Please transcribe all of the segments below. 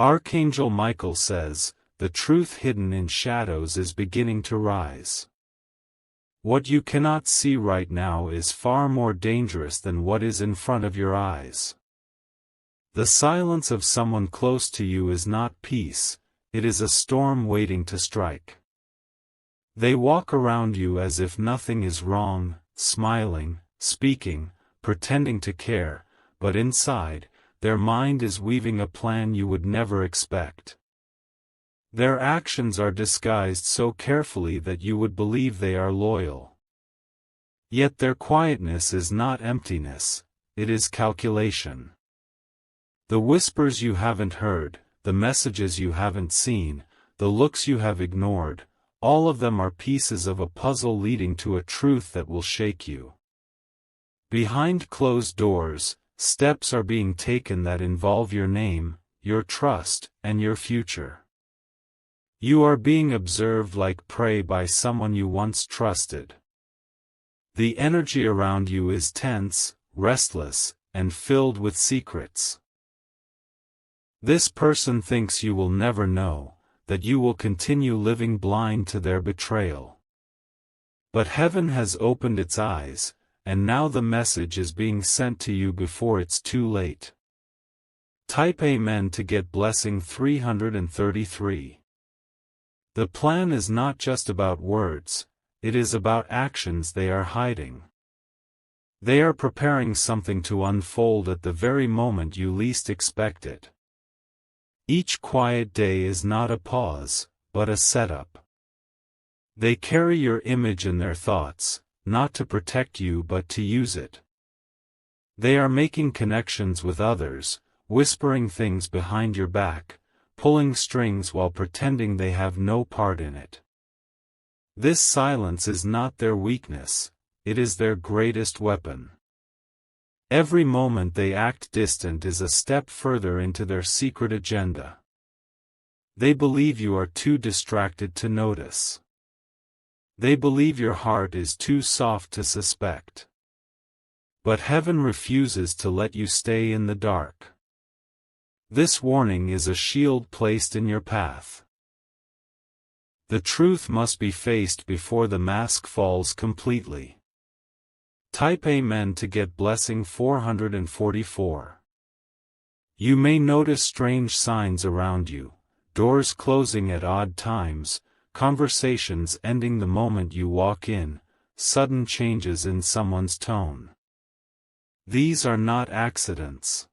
Archangel Michael says, the truth hidden in shadows is beginning to rise. What you cannot see right now is far more dangerous than what is in front of your eyes. The silence of someone close to you is not peace, it is a storm waiting to strike. They walk around you as if nothing is wrong, smiling, speaking, pretending to care, but inside, their mind is weaving a plan you would never expect. Their actions are disguised so carefully that you would believe they are loyal. Yet their quietness is not emptiness, it is calculation. The whispers you haven't heard, the messages you haven't seen, the looks you have ignored, all of them are pieces of a puzzle leading to a truth that will shake you. Behind closed doors, steps are being taken that involve your name, your trust, and your future. You are being observed like prey by someone you once trusted. The energy around you is tense, restless, and filled with secrets. This person thinks you will never know, that you will continue living blind to their betrayal. But heaven has opened its eyes, and now the message is being sent to you before it's too late. Type Amen to get blessing 333. The plan is not just about words, it is about actions they are hiding. They are preparing something to unfold at the very moment you least expect it. Each quiet day is not a pause, but a setup. They carry your image in their thoughts, not to protect you but to use it. They are making connections with others, whispering things behind your back, pulling strings while pretending they have no part in it. This silence is not their weakness, it is their greatest weapon. Every moment they act distant is a step further into their secret agenda. They believe you are too distracted to notice. They believe your heart is too soft to suspect. But heaven refuses to let you stay in the dark. This warning is a shield placed in your path. The truth must be faced before the mask falls completely. Type Amen to get blessing 444. You may notice strange signs around you, doors closing at odd times, conversations ending the moment you walk in, sudden changes in someone's tone. These are not accidents.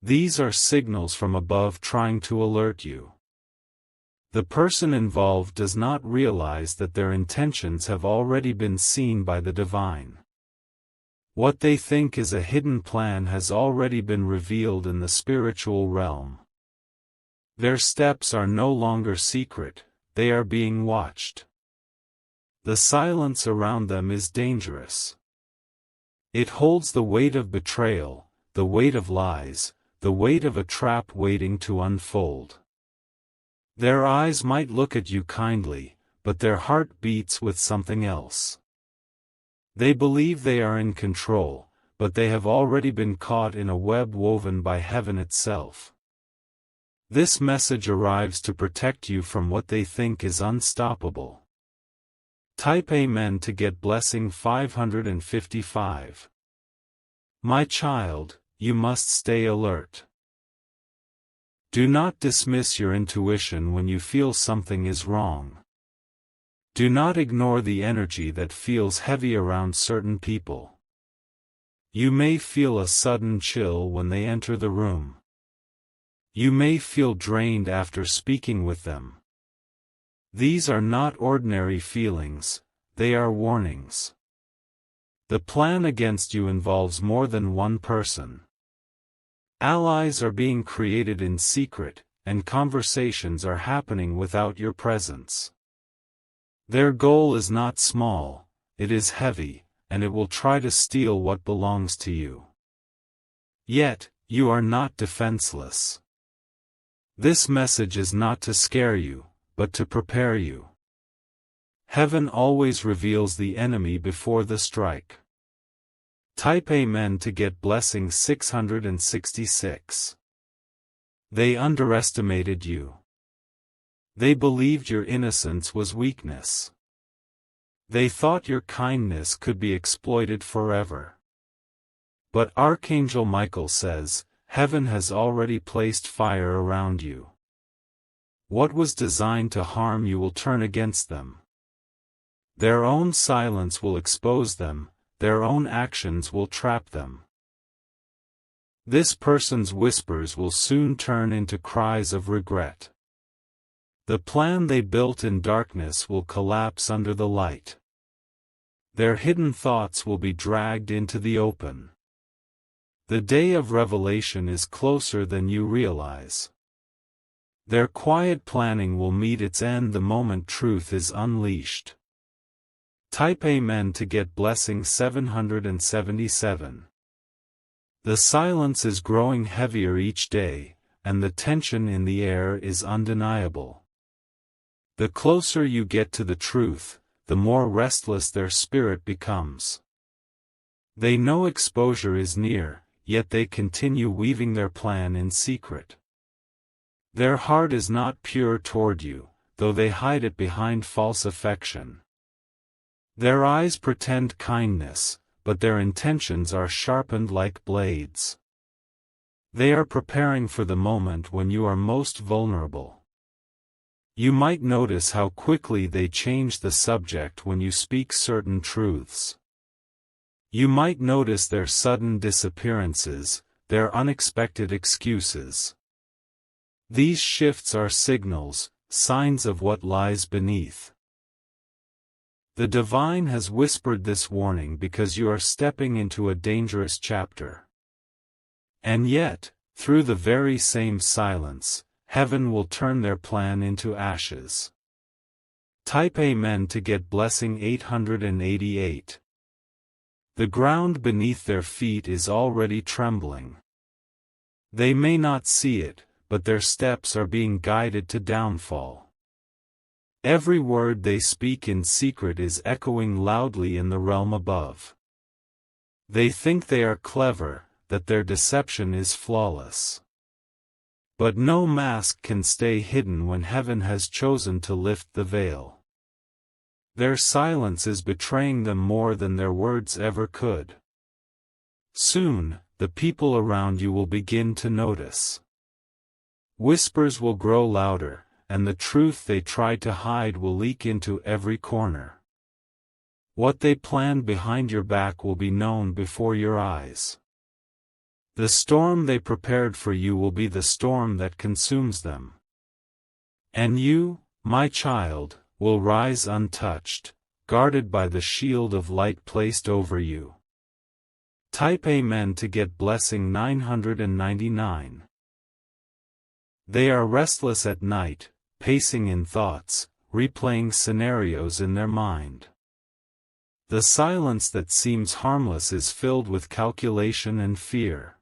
These are signals from above trying to alert you. The person involved does not realize that their intentions have already been seen by the divine. What they think is a hidden plan has already been revealed in the spiritual realm. Their steps are no longer secret, they are being watched. The silence around them is dangerous. It holds the weight of betrayal, the weight of lies, the weight of a trap waiting to unfold. Their eyes might look at you kindly, but their heart beats with something else. They believe they are in control, but they have already been caught in a web woven by heaven itself. This message arrives to protect you from what they think is unstoppable. Type Amen to get blessing 555. My child, you must stay alert. Do not dismiss your intuition when you feel something is wrong. Do not ignore the energy that feels heavy around certain people. You may feel a sudden chill when they enter the room. You may feel drained after speaking with them. These are not ordinary feelings, they are warnings. The plan against you involves more than one person. Allies are being created in secret, and conversations are happening without your presence. Their goal is not small, it is heavy, and it will try to steal what belongs to you. Yet, you are not defenseless. This message is not to scare you, but to prepare you. Heaven always reveals the enemy before the strike. Type Amen to get blessing 666. They underestimated you. They believed your innocence was weakness. They thought your kindness could be exploited forever. But Archangel Michael says, heaven has already placed fire around you. What was designed to harm you will turn against them. Their own silence will expose them, their own actions will trap them. This person's whispers will soon turn into cries of regret. The plan they built in darkness will collapse under the light. Their hidden thoughts will be dragged into the open. The day of revelation is closer than you realize. Their quiet planning will meet its end the moment truth is unleashed. Type Amen to get blessing 777. The silence is growing heavier each day, and the tension in the air is undeniable. The closer you get to the truth, the more restless their spirit becomes. They know exposure is near, yet they continue weaving their plan in secret. Their heart is not pure toward you, though they hide it behind false affection. Their eyes pretend kindness, but their intentions are sharpened like blades. They are preparing for the moment when you are most vulnerable. You might notice how quickly they change the subject when you speak certain truths. You might notice their sudden disappearances, their unexpected excuses. These shifts are signals, signs of what lies beneath. The divine has whispered this warning because you are stepping into a dangerous chapter. And yet, through the very same silence, heaven will turn their plan into ashes. Type Amen to get blessing 888. The ground beneath their feet is already trembling. They may not see it, but their steps are being guided to downfall. Every word they speak in secret is echoing loudly in the realm above. They think they are clever, that their deception is flawless. But no mask can stay hidden when heaven has chosen to lift the veil. Their silence is betraying them more than their words ever could. Soon, the people around you will begin to notice. Whispers will grow louder, and the truth they tried to hide will leak into every corner. What they planned behind your back will be known before your eyes. The storm they prepared for you will be the storm that consumes them. And you, my child, will rise untouched, guarded by the shield of light placed over you. Type Amen to get blessing 999. They are restless at night, pacing in thoughts, replaying scenarios in their mind. The silence that seems harmless is filled with calculation and fear.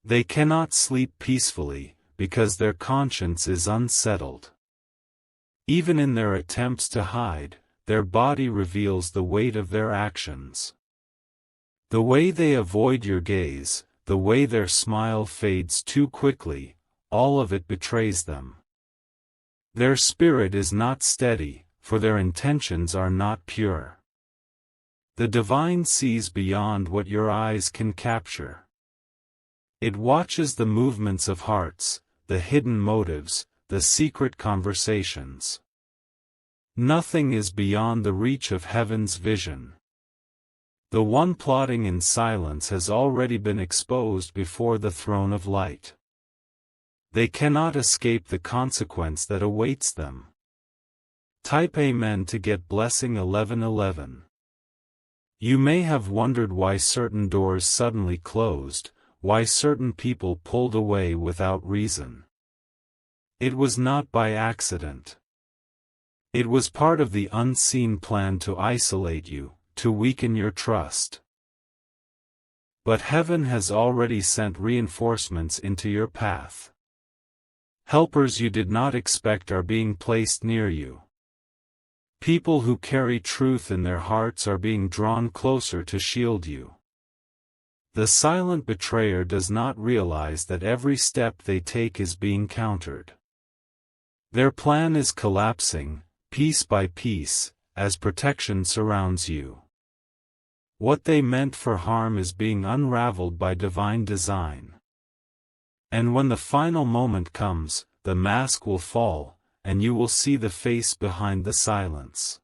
They cannot sleep peacefully, because their conscience is unsettled. Even in their attempts to hide, their body reveals the weight of their actions. The way they avoid your gaze, the way their smile fades too quickly, all of it betrays them. Their spirit is not steady, for their intentions are not pure. The divine sees beyond what your eyes can capture. It watches the movements of hearts, the hidden motives, the secret conversations. Nothing is beyond the reach of heaven's vision. The one plotting in silence has already been exposed before the throne of light. They cannot escape the consequence that awaits them. Type Amen to get blessing 1111. You may have wondered why certain doors suddenly closed, why certain people pulled away without reason. It was not by accident. It was part of the unseen plan to isolate you, to weaken your trust. But heaven has already sent reinforcements into your path. Helpers you did not expect are being placed near you. People who carry truth in their hearts are being drawn closer to shield you. The silent betrayer does not realize that every step they take is being countered. Their plan is collapsing, piece by piece, as protection surrounds you. What they meant for harm is being unraveled by divine design. And when the final moment comes, the mask will fall, and you will see the face behind the silence.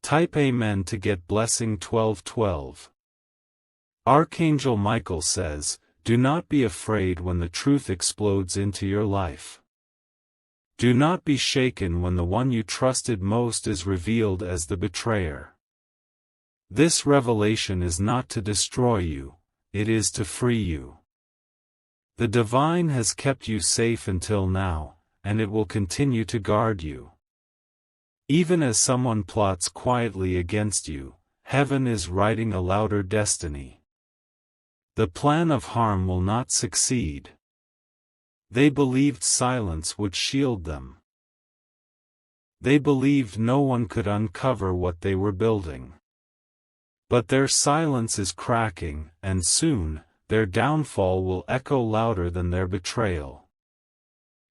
Type Amen to get blessing 1212. Archangel Michael says, do not be afraid when the truth explodes into your life. Do not be shaken when the one you trusted most is revealed as the betrayer. This revelation is not to destroy you, it is to free you. The divine has kept you safe until now, and it will continue to guard you. Even as someone plots quietly against you, heaven is writing a louder destiny. The plan of harm will not succeed. They believed silence would shield them. They believed no one could uncover what they were building. But their silence is cracking, and soon, their downfall will echo louder than their betrayal.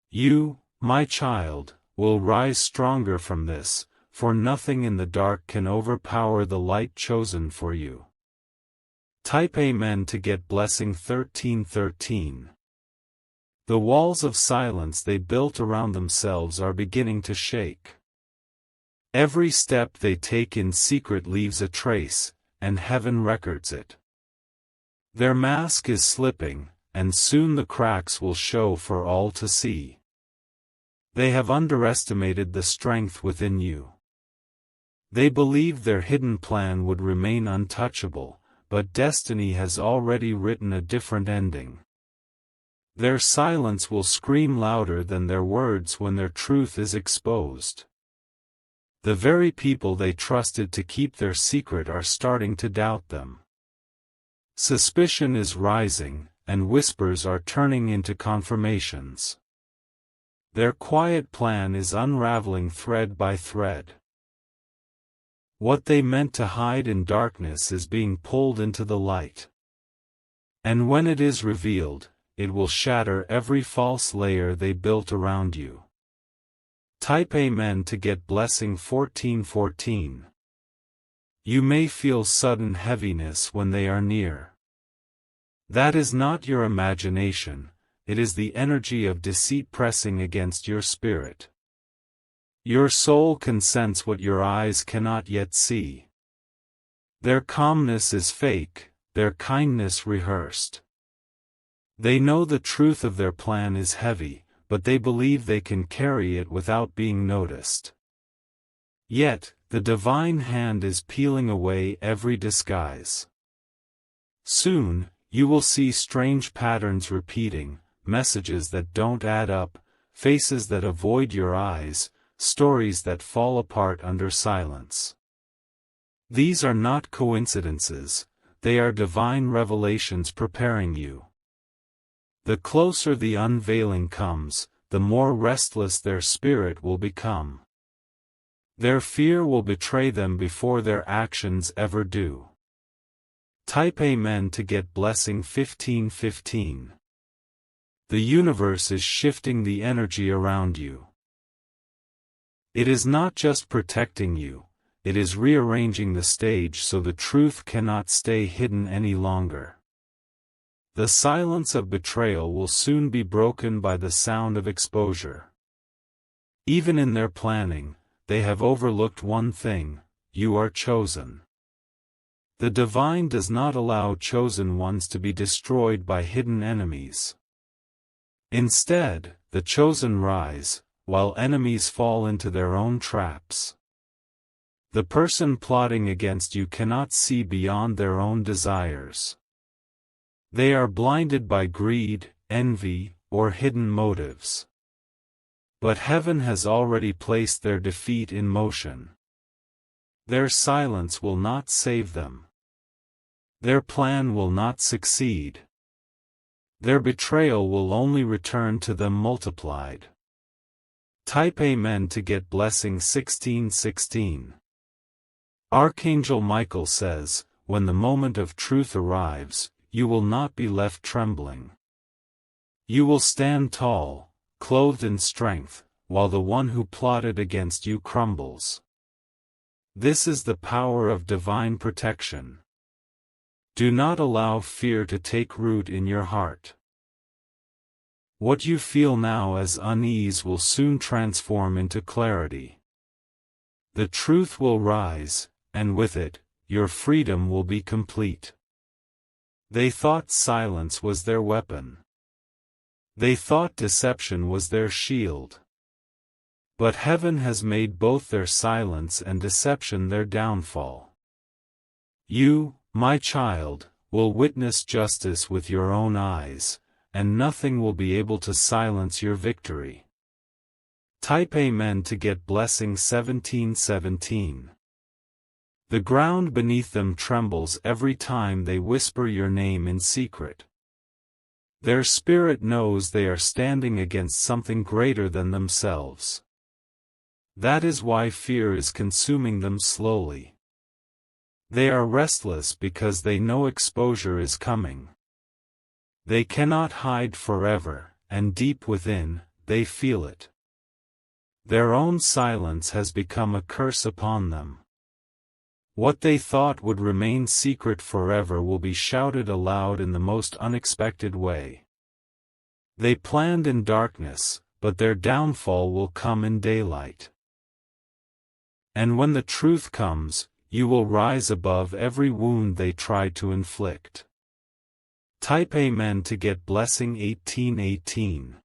You, my child, will rise stronger from this, for nothing in the dark can overpower the light chosen for you. Type Amen to get blessing 1313. The walls of silence they built around themselves are beginning to shake. Every step they take in secret leaves a trace, and heaven records it. Their mask is slipping, and soon the cracks will show for all to see. They have underestimated the strength within you. They believed their hidden plan would remain untouchable, but destiny has already written a different ending. Their silence will scream louder than their words when their truth is exposed. The very people they trusted to keep their secret are starting to doubt them. Suspicion is rising, and whispers are turning into confirmations. Their quiet plan is unraveling thread by thread. What they meant to hide in darkness is being pulled into the light. And when it is revealed, it will shatter every false layer they built around you. Type Amen to get blessing 1414. You may feel sudden heaviness when they are near. That is not your imagination, it is the energy of deceit pressing against your spirit. Your soul can sense what your eyes cannot yet see. Their calmness is fake, their kindness rehearsed. They know the truth of their plan is heavy, but they believe they can carry it without being noticed. Yet, the divine hand is peeling away every disguise. Soon, you will see strange patterns repeating, messages that don't add up, faces that avoid your eyes, stories that fall apart under silence. These are not coincidences, they are divine revelations preparing you. The closer the unveiling comes, the more restless their spirit will become. Their fear will betray them before their actions ever do. Type Amen to get blessing 1515. The universe is shifting the energy around you. It is not just protecting you, it is rearranging the stage so the truth cannot stay hidden any longer. The silence of betrayal will soon be broken by the sound of exposure. Even in their planning, they have overlooked one thing: you are chosen. The divine does not allow chosen ones to be destroyed by hidden enemies. Instead, the chosen rise, while enemies fall into their own traps. The person plotting against you cannot see beyond their own desires. They are blinded by greed, envy, or hidden motives. But heaven has already placed their defeat in motion. Their silence will not save them. Their plan will not succeed. Their betrayal will only return to them multiplied. Type Amen to get blessing 1616. Archangel Michael says, when the moment of truth arrives, you will not be left trembling. You will stand tall, clothed in strength, while the one who plotted against you crumbles. This is the power of divine protection. Do not allow fear to take root in your heart. What you feel now as unease will soon transform into clarity. The truth will rise, and with it, your freedom will be complete. They thought silence was their weapon. They thought deception was their shield. But heaven has made both their silence and deception their downfall. You, my child, will witness justice with your own eyes, and nothing will be able to silence your victory. Type Amen to get blessing 1717. The ground beneath them trembles every time they whisper your name in secret. Their spirit knows they are standing against something greater than themselves. That is why fear is consuming them slowly. They are restless because they know exposure is coming. They cannot hide forever, and deep within, they feel it. Their own silence has become a curse upon them. What they thought would remain secret forever will be shouted aloud in the most unexpected way. They planned in darkness, but their downfall will come in daylight. And when the truth comes, you will rise above every wound they tried to inflict. Type Amen to get blessing 1818.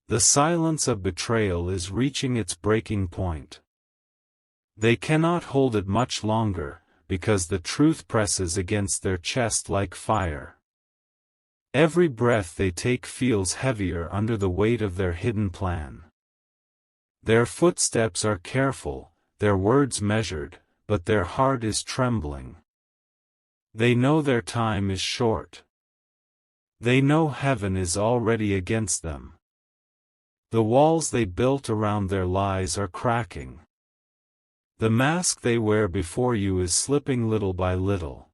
The silence of betrayal is reaching its breaking point. They cannot hold it much longer, because the truth presses against their chest like fire. Every breath they take feels heavier under the weight of their hidden plan. Their footsteps are careful, their words measured, but their heart is trembling. They know their time is short. They know heaven is already against them. The walls they built around their lies are cracking. The mask they wear before you is slipping little by little.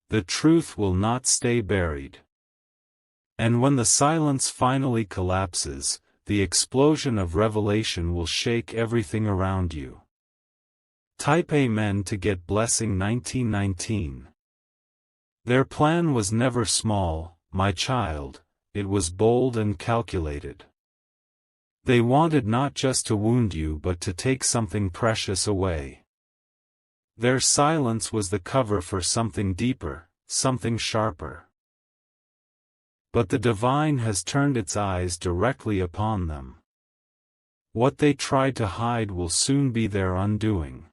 The truth will not stay buried. And when the silence finally collapses, the explosion of revelation will shake everything around you. Type Amen to get blessing 1919. Their plan was never small, my child, it was bold and calculated. They wanted not just to wound you but to take something precious away. Their silence was the cover for something deeper, something sharper. But the divine has turned its eyes directly upon them. What they tried to hide will soon be their undoing.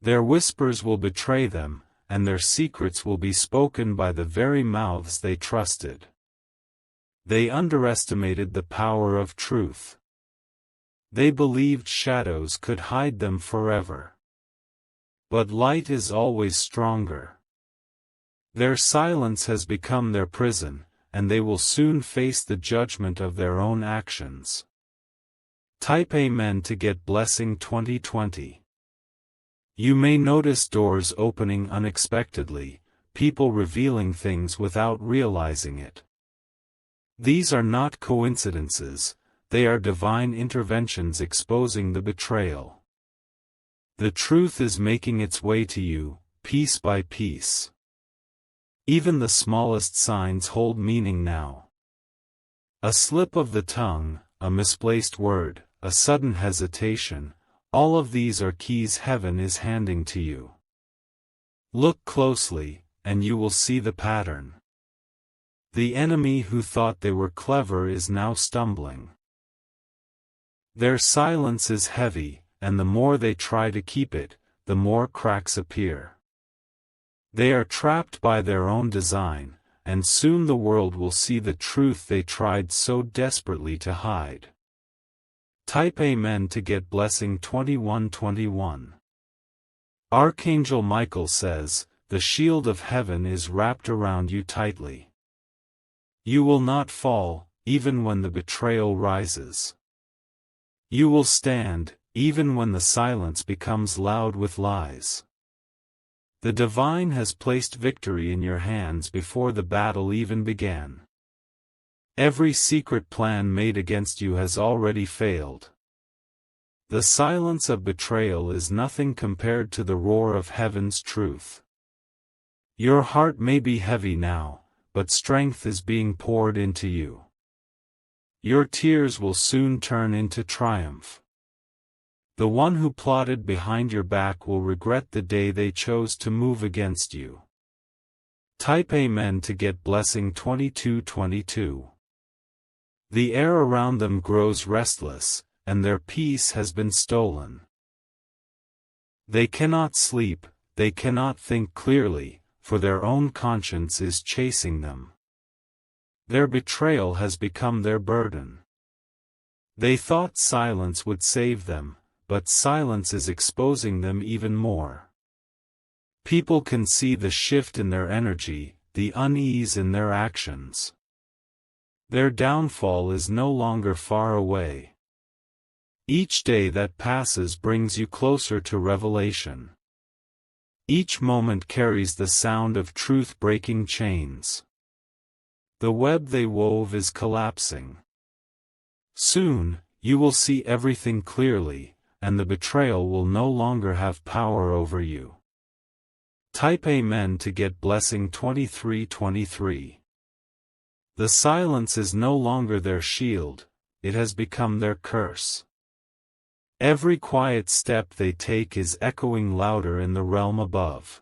Their whispers will betray them, and their secrets will be spoken by the very mouths they trusted. They underestimated the power of truth. They believed shadows could hide them forever. But light is always stronger. Their silence has become their prison, and they will soon face the judgment of their own actions. Type Amen to get blessing 2020. You may notice doors opening unexpectedly, people revealing things without realizing it. These are not coincidences, they are divine interventions exposing the betrayal. The truth is making its way to you, piece by piece. Even the smallest signs hold meaning now. A slip of the tongue, a misplaced word, a sudden hesitation, all of these are keys heaven is handing to you. Look closely, and you will see the pattern. The enemy who thought they were clever is now stumbling. Their silence is heavy, and the more they try to keep it, the more cracks appear. They are trapped by their own design, and soon the world will see the truth they tried so desperately to hide. Type Amen to get blessing 2121. Archangel Michael says, the shield of heaven is wrapped around you tightly. You will not fall, even when the betrayal rises. You will stand, even when the silence becomes loud with lies. The divine has placed victory in your hands before the battle even began. Every secret plan made against you has already failed. The silence of betrayal is nothing compared to the roar of heaven's truth. Your heart may be heavy now, but strength is being poured into you. Your tears will soon turn into triumph. The one who plotted behind your back will regret the day they chose to move against you. Type Amen to get blessing 2222. The air around them grows restless, and their peace has been stolen. They cannot sleep, they cannot think clearly, for their own conscience is chasing them. Their betrayal has become their burden. They thought silence would save them, but silence is exposing them even more. People can see the shift in their energy, the unease in their actions. Their downfall is no longer far away. Each day that passes brings you closer to revelation. Each moment carries the sound of truth breaking chains. The web they wove is collapsing. Soon, you will see everything clearly, and the betrayal will no longer have power over you. Type Amen to get blessing 2323. The silence is no longer their shield, it has become their curse. Every quiet step they take is echoing louder in the realm above.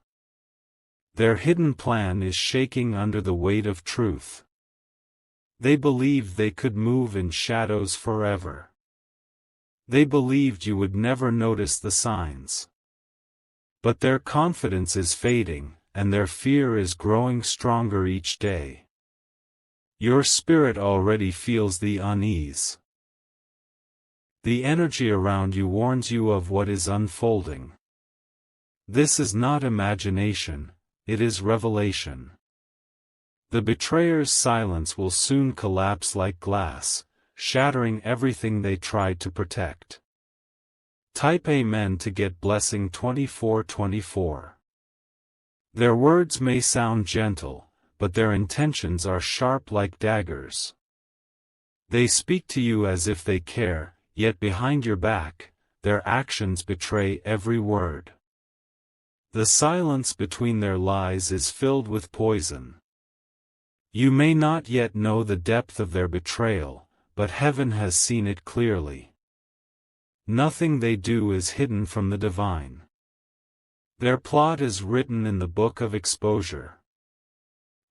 Their hidden plan is shaking under the weight of truth. They believed they could move in shadows forever. They believed you would never notice the signs. But their confidence is fading, and their fear is growing stronger each day. Your spirit already feels the unease. The energy around you warns you of what is unfolding. This is not imagination, it is revelation. The betrayer's silence will soon collapse like glass, shattering everything they tried to protect. Type Amen to get blessing 2424. Their words may sound gentle, but their intentions are sharp like daggers. They speak to you as if they care, yet behind your back, their actions betray every word. The silence between their lies is filled with poison. You may not yet know the depth of their betrayal, but heaven has seen it clearly. Nothing they do is hidden from the divine. Their plot is written in the book of exposure.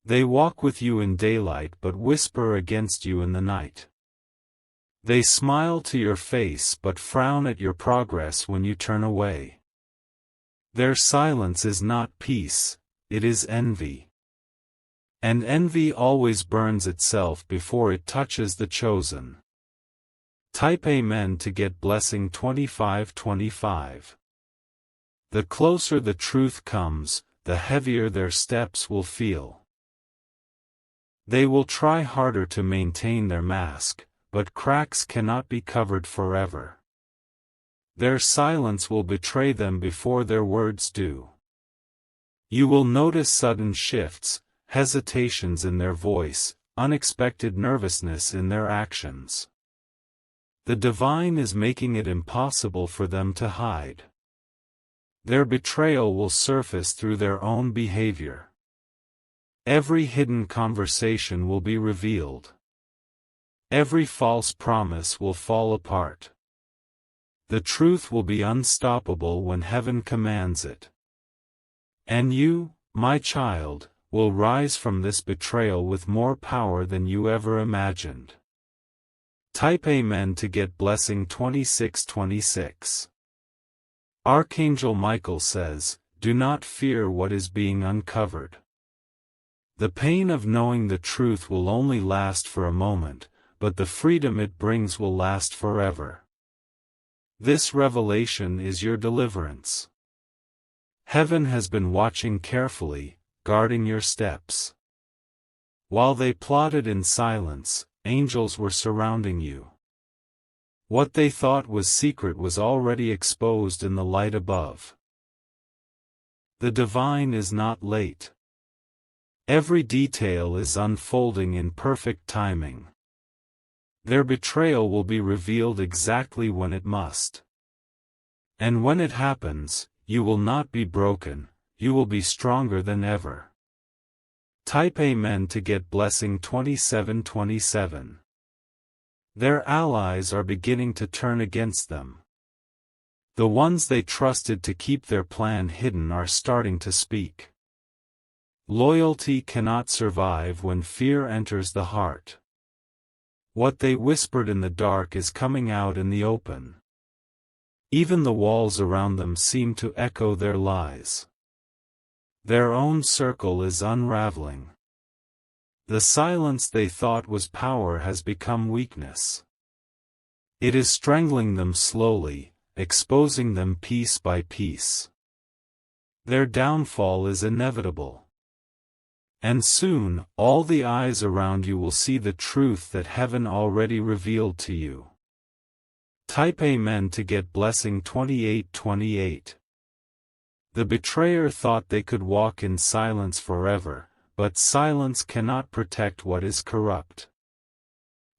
They walk with you in daylight but whisper against you in the night. They smile to your face but frown at your progress when you turn away. Their silence is not peace, it is envy. And envy always burns itself before it touches the chosen. Type Amen to get blessing 2525. The closer the truth comes, the heavier their steps will feel. They will try harder to maintain their mask, but cracks cannot be covered forever. Their silence will betray them before their words do. You will notice sudden shifts, hesitations in their voice, unexpected nervousness in their actions. The divine is making it impossible for them to hide. Their betrayal will surface through their own behavior. Every hidden conversation will be revealed. Every false promise will fall apart. The truth will be unstoppable when heaven commands it. And you, my child, will rise from this betrayal with more power than you ever imagined. Type Amen to get blessing 2626. Archangel Michael says, "Do not fear what is being uncovered." The pain of knowing the truth will only last for a moment, but the freedom it brings will last forever. This revelation is your deliverance. Heaven has been watching carefully, guarding your steps. While they plotted in silence, angels were surrounding you. What they thought was secret was already exposed in the light above. The divine is not late. Every detail is unfolding in perfect timing. Their betrayal will be revealed exactly when it must. And when it happens, you will not be broken, you will be stronger than ever. Type Amen to get blessing 2727. Their allies are beginning to turn against them. The ones they trusted to keep their plan hidden are starting to speak. Loyalty cannot survive when fear enters the heart. What they whispered in the dark is coming out in the open. Even the walls around them seem to echo their lies. Their own circle is unraveling. The silence they thought was power has become weakness. It is strangling them slowly, exposing them piece by piece. Their downfall is inevitable. And soon, all the eyes around you will see the truth that heaven already revealed to you. Type Amen to get blessing 2828. The betrayer thought they could walk in silence forever, but silence cannot protect what is corrupt.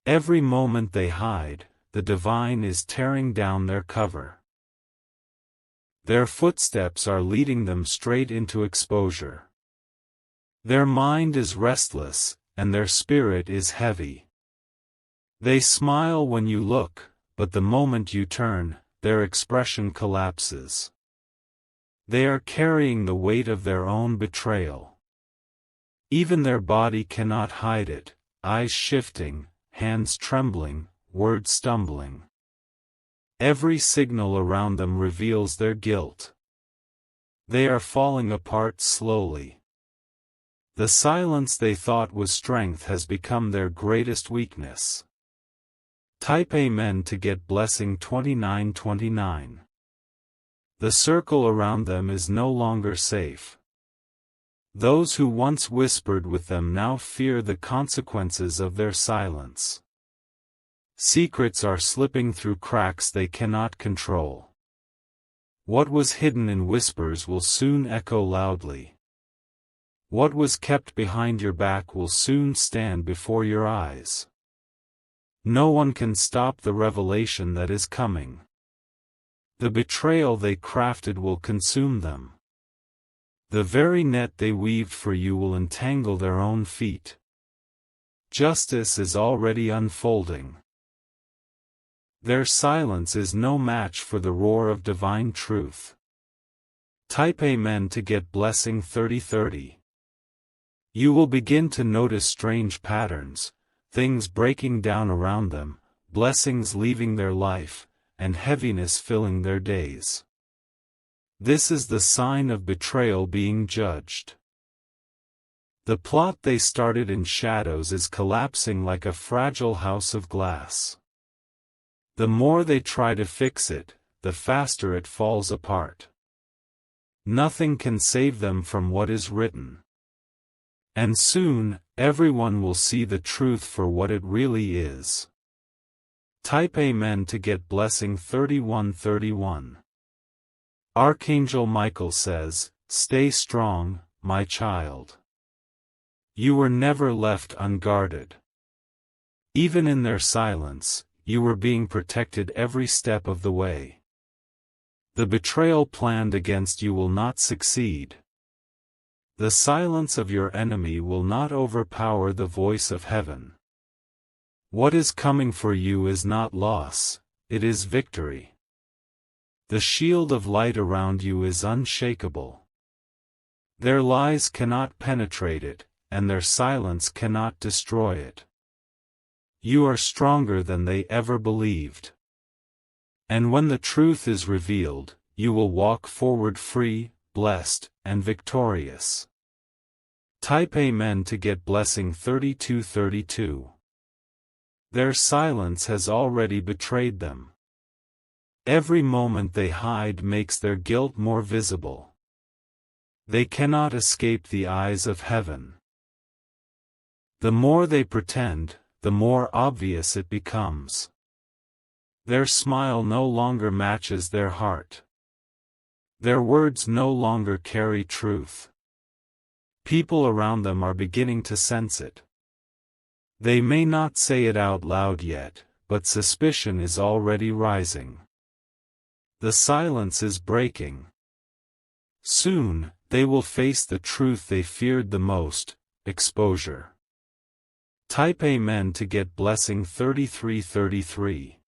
Every moment they hide, the divine is tearing down their cover. Their footsteps are leading them straight into exposure. Their mind is restless, and their spirit is heavy. They smile when you look, but the moment you turn, their expression collapses. They are carrying the weight of their own betrayal. Even their body cannot hide it, eyes shifting, hands trembling, words stumbling. Every signal around them reveals their guilt. They are falling apart slowly. The silence they thought was strength has become their greatest weakness. Type Amen to get blessing 2929. The circle around them is no longer safe. Those who once whispered with them now fear the consequences of their silence. Secrets are slipping through cracks they cannot control. What was hidden in whispers will soon echo loudly. What was kept behind your back will soon stand before your eyes. No one can stop the revelation that is coming. The betrayal they crafted will consume them. The very net they weaved for you will entangle their own feet. Justice is already unfolding. Their silence is no match for the roar of divine truth. Type Amen to get blessing 3030. You will begin to notice strange patterns, things breaking down around them, blessings leaving their life, and heaviness filling their days. This is the sign of betrayal being judged. The plot they started in shadows is collapsing like a fragile house of glass. The more they try to fix it, the faster it falls apart. Nothing can save them from what is written. And soon, everyone will see the truth for what it really is. Type Amen to get blessing 3131. Archangel Michael says, "Stay strong, my child. You were never left unguarded. Even in their silence, you were being protected every step of the way. The betrayal planned against you will not succeed. The silence of your enemy will not overpower the voice of heaven. What is coming for you is not loss, it is victory. The shield of light around you is unshakable. Their lies cannot penetrate it, and their silence cannot destroy it. You are stronger than they ever believed. And when the truth is revealed, you will walk forward free, blessed, and victorious." Type Amen to get blessing 3232. Their silence has already betrayed them. Every moment they hide makes their guilt more visible. They cannot escape the eyes of heaven. The more they pretend, the more obvious it becomes. Their smile no longer matches their heart. Their words no longer carry truth. People around them are beginning to sense it. They may not say it out loud yet, but suspicion is already rising. The silence is breaking. Soon, they will face the truth they feared the most: exposure. Type Amen to get blessing 3333.